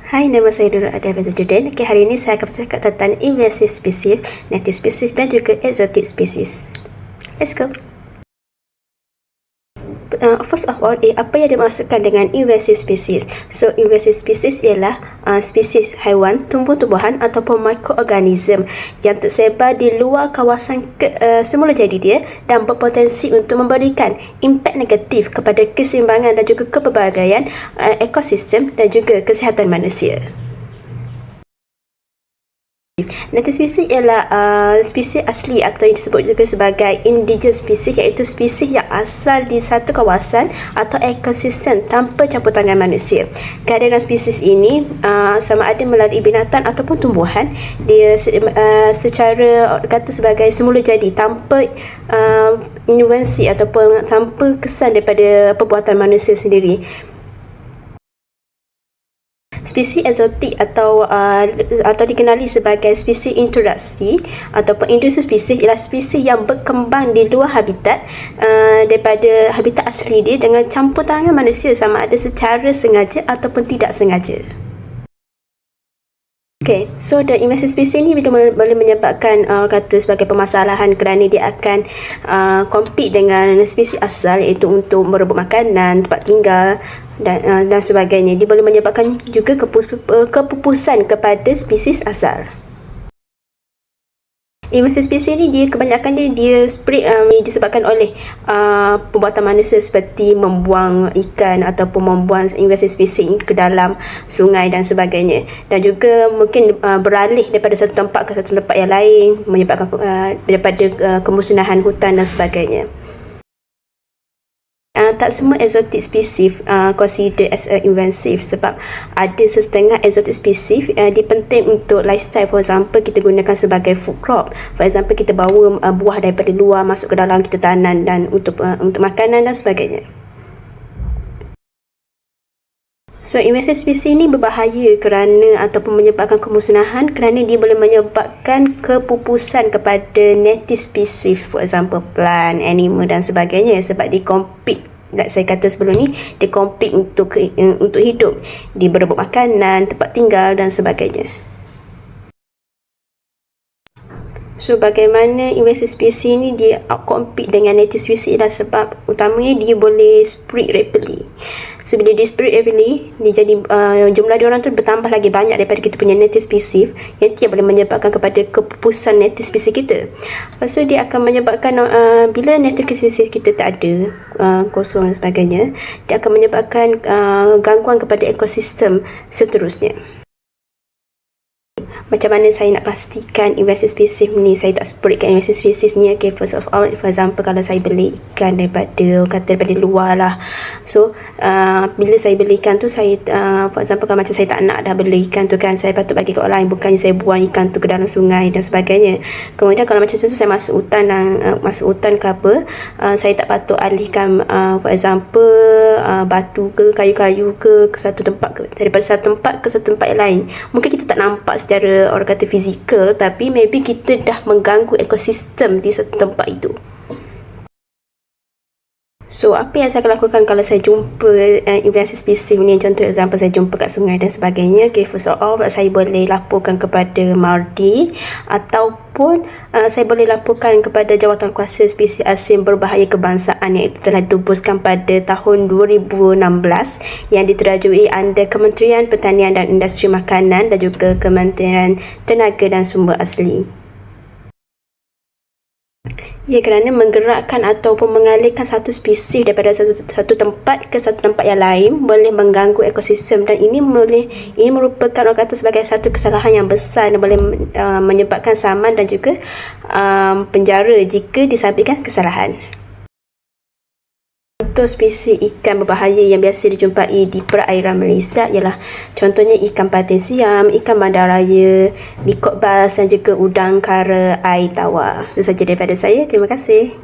Hai, nama saya Nurul Adia Badruddin. Okay, hari ini saya akan bercakap tentang invasive species, native species dan juga exotic species. Let's go. First of all, apa yang dimaksudkan dengan invasive species? So, invasive species ialah spesies haiwan, tumbuh-tumbuhan ataupun mikroorganism yang tersebar di luar kawasan semula jadi dia dan berpotensi untuk memberikan impak negatif kepada keseimbangan dan juga kepelbagaian ekosistem dan juga kesihatan manusia. Native species ialah spesies asli atau yang disebut juga sebagai indigenous species, iaitu spesies yang asal di satu kawasan atau ekosistem tanpa campur tangan manusia. Kehadiran spesies ini sama ada melalui binatang ataupun tumbuhan, dia secara kata sebagai semula jadi tanpa intervensi ataupun tanpa kesan daripada perbuatan manusia sendiri. Spesies eksotik atau dikenali sebagai spesies introduksi ataupun industri spesies ialah spesies yang berkembang di luar habitat daripada habitat asli dia dengan campur tangan manusia sama ada secara sengaja ataupun tidak sengaja. Okay, so the invasive species ni boleh menyebabkan kata sebagai permasalahan kerana dia akan compete dengan spesies asal, iaitu untuk merebut makanan, tempat tinggal dan sebagainya. Dia boleh menyebabkan juga kepupusan kepada spesies asal. Invasive species ni dia kebanyakan dia spread disebabkan oleh perbuatan manusia seperti membuang ikan ataupun membuang invasive species ke dalam sungai dan sebagainya, dan juga mungkin beralih daripada satu tempat ke satu tempat yang lain, menyebabkan daripada kemusnahan hutan dan sebagainya. Tak semua exotic species considered as invasive, sebab ada setengah exotic species dia penting untuk lifestyle. For example, kita gunakan sebagai food crop. For example, kita bawa buah daripada luar masuk ke dalam, kita tanam dan untuk makanan dan sebagainya. So, invasive species ni berbahaya kerana ataupun menyebabkan kemusnahan kerana dia boleh menyebabkan kepupusan kepada native species, for example plant, animal dan sebagainya, sebab dia compete. Saya kata sebelum ni, dia compete untuk hidup. Dia berebut makanan, tempat tinggal dan sebagainya. So, bagaimana invasive species ni dia outcompete dengan native species adalah sebab utamanya dia boleh spread rapidly. So, bila dia spread rapidly, dia jadi jumlah diorang tu bertambah lagi banyak daripada kita punya native species, yang dia boleh menyebabkan kepada kepupusan native species kita. Lepas tu dia akan menyebabkan bila native species kita tak ada, kosong dan sebagainya, dia akan menyebabkan gangguan kepada ekosistem seterusnya. Macam mana saya nak pastikan invasive species ni saya tak spreadkan invasive species ni? Okay, first of all, for example, kalau saya beli ikan daripada luar lah. So, bila saya beli ikan tu, saya for example, kalau macam saya tak nak dah beli ikan tu kan, saya patut bagi ke orang lain, bukannya saya buang ikan tu ke dalam sungai dan sebagainya. Kemudian kalau macam tu saya masuk hutan ke apa, saya tak patut alihkan for example batu ke kayu-kayu ke satu tempat daripada satu tempat ke satu tempat yang lain. Mungkin kita tak nampak secara orang kata fizikal, tapi maybe kita dah mengganggu ekosistem di satu tempat itu. So, apa yang saya akan lakukan kalau saya jumpa invasive species ni? Contoh example, saya jumpa kat sungai dan sebagainya. Okay, first of all, saya boleh laporkan kepada MARDI ataupun saya boleh laporkan kepada Jawatankuasa Spesies Asing Berbahaya Kebangsaan, iaitu telah ditubuskan pada tahun 2016 yang diterajui under Kementerian Pertanian dan Industri Makanan dan juga Kementerian Tenaga dan Sumber Asli. Ya, kerana menggerakkan ataupun mengalihkan satu spesies daripada satu tempat ke satu tempat yang lain boleh mengganggu ekosistem, dan ini merupakan orang kata sebagai satu kesalahan yang besar dan boleh menyebabkan saman dan juga penjara jika disabitkan kesalahan. Contoh spesies ikan berbahaya yang biasa dijumpai di perairan Malaysia ialah contohnya ikan patin siam, ikan bandaraya, bikok bas dan juga udang kara air tawar. Itu sahaja daripada saya. Terima kasih.